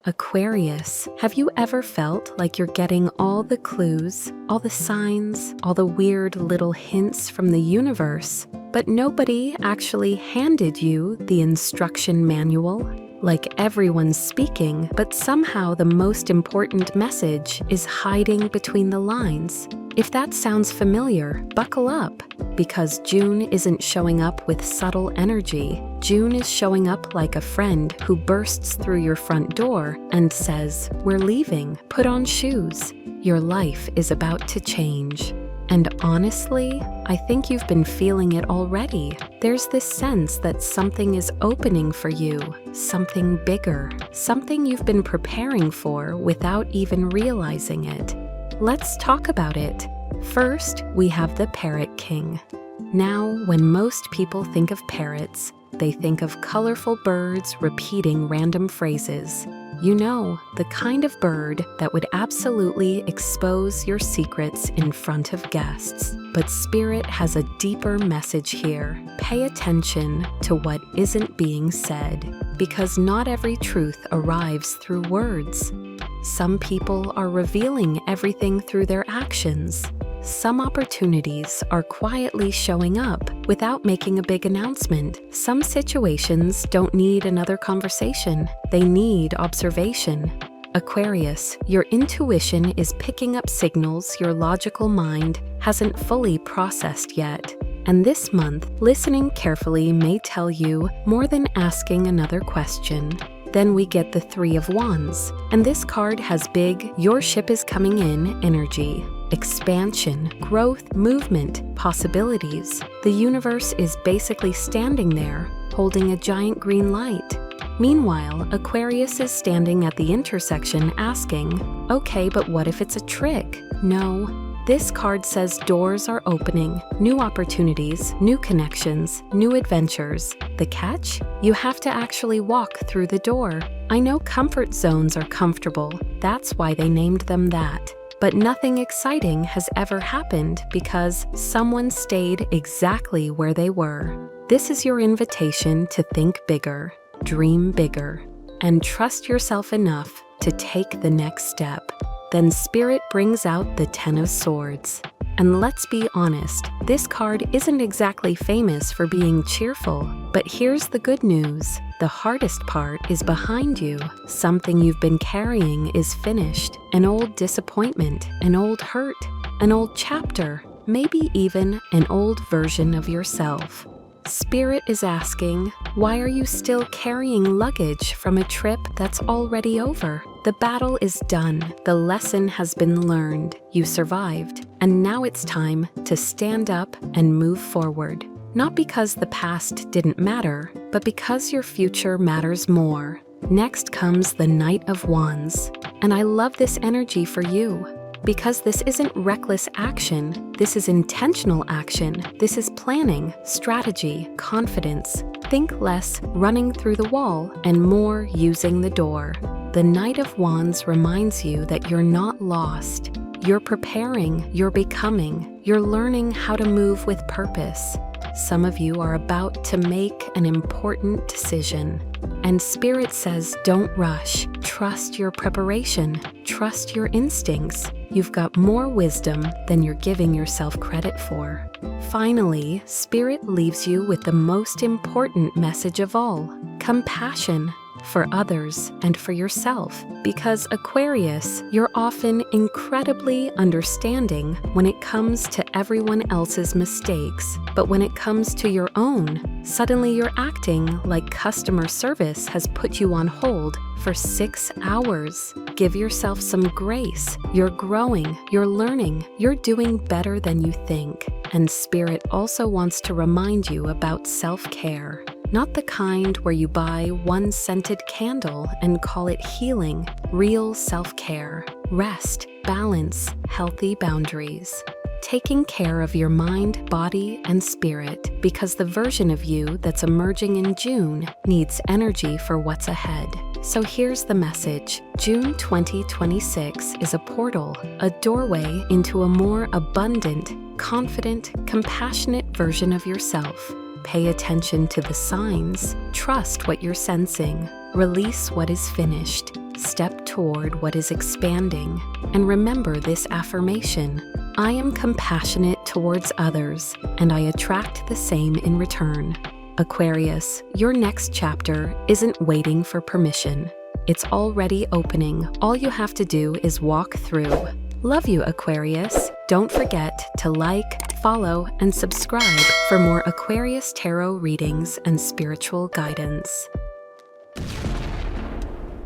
Aquarius, have you ever felt like you're getting all the clues, all the signs, all the weird little hints from the universe, but nobody actually handed you the instruction manual? Like everyone's speaking, but somehow the most important message is hiding between the lines. If that sounds familiar, buckle up, because June isn't showing up with subtle energy. June is showing up like a friend who bursts through your front door and says, "We're leaving, put on shoes. Your life is about to change." And honestly, I think you've been feeling it already. There's this sense that something is opening for you, something bigger, something you've been preparing for without even realizing it. Let's talk about it. First, we have the Parrot King. Now, when most people think of parrots, they think of colorful birds repeating random phrases. You know, the kind of bird that would absolutely expose your secrets in front of guests. But Spirit has a deeper message here. Pay attention to what isn't being said, because not every truth arrives through words. Some people are revealing everything through their actions. Some opportunities are quietly showing up without making a big announcement. Some situations don't need another conversation. They need observation. Aquarius, your intuition is picking up signals your logical mind hasn't fully processed yet. And this month, listening carefully may tell you more than asking another question. Then we get the Three of Wands, and this card has big "your ship is coming in" energy. Expansion, growth, movement, possibilities. The universe is basically standing there, holding a giant green light. Meanwhile, Aquarius is standing at the intersection asking, "Okay, but what if it's a trick?" No. This card says doors are opening, new opportunities, new connections, new adventures. The catch? You have to actually walk through the door. I know comfort zones are comfortable. That's why they named them that. But nothing exciting has ever happened because someone stayed exactly where they were. This is your invitation to think bigger, dream bigger, and trust yourself enough to take the next step. Then Spirit brings out the Ten of Swords. And let's be honest, this card isn't exactly famous for being cheerful. But here's the good news. The hardest part is behind you. Something you've been carrying is finished. An old disappointment, an old hurt, an old chapter, maybe even an old version of yourself. Spirit is asking, why are you still carrying luggage from a trip that's already over? The battle is done. The lesson has been learned. You survived. And now it's time to stand up and move forward. Not because the past didn't matter, but because your future matters more. Next comes the Knight of Wands. And I love this energy for you. Because this isn't reckless action, this is intentional action. This is planning, strategy, confidence. Think less running through the wall and more using the door. The Knight of Wands reminds you that you're not lost. You're preparing, you're becoming, you're learning how to move with purpose. Some of you are about to make an important decision. And Spirit says, don't rush. Trust your preparation. Trust your instincts. You've got more wisdom than you're giving yourself credit for. Finally, Spirit leaves you with the most important message of all: compassion for others and for yourself. Because Aquarius, you're often incredibly understanding when it comes to everyone else's mistakes. But when it comes to your own, suddenly you're acting like customer service has put you on hold for 6 hours. Give yourself some grace. You're growing, you're learning, you're doing better than you think. And Spirit also wants to remind you about self-care. Not the kind where you buy one scented candle and call it healing. Real self-care. Rest, balance, healthy boundaries. Taking care of your mind, body, and spirit, because the version of you that's emerging in June needs energy for what's ahead. So here's the message. June 2026 is a portal, a doorway into a more abundant, confident, compassionate version of yourself. Pay attention to the signs. Trust what you're sensing. Release what is finished. Step toward what is expanding, and remember this affirmation: I am compassionate towards others, and I attract the same in return. Aquarius, your next chapter isn't waiting for permission. It's already opening. All you have to do is walk through. Love you, Aquarius. Don't forget to like, follow, and subscribe for more Aquarius tarot readings and spiritual guidance.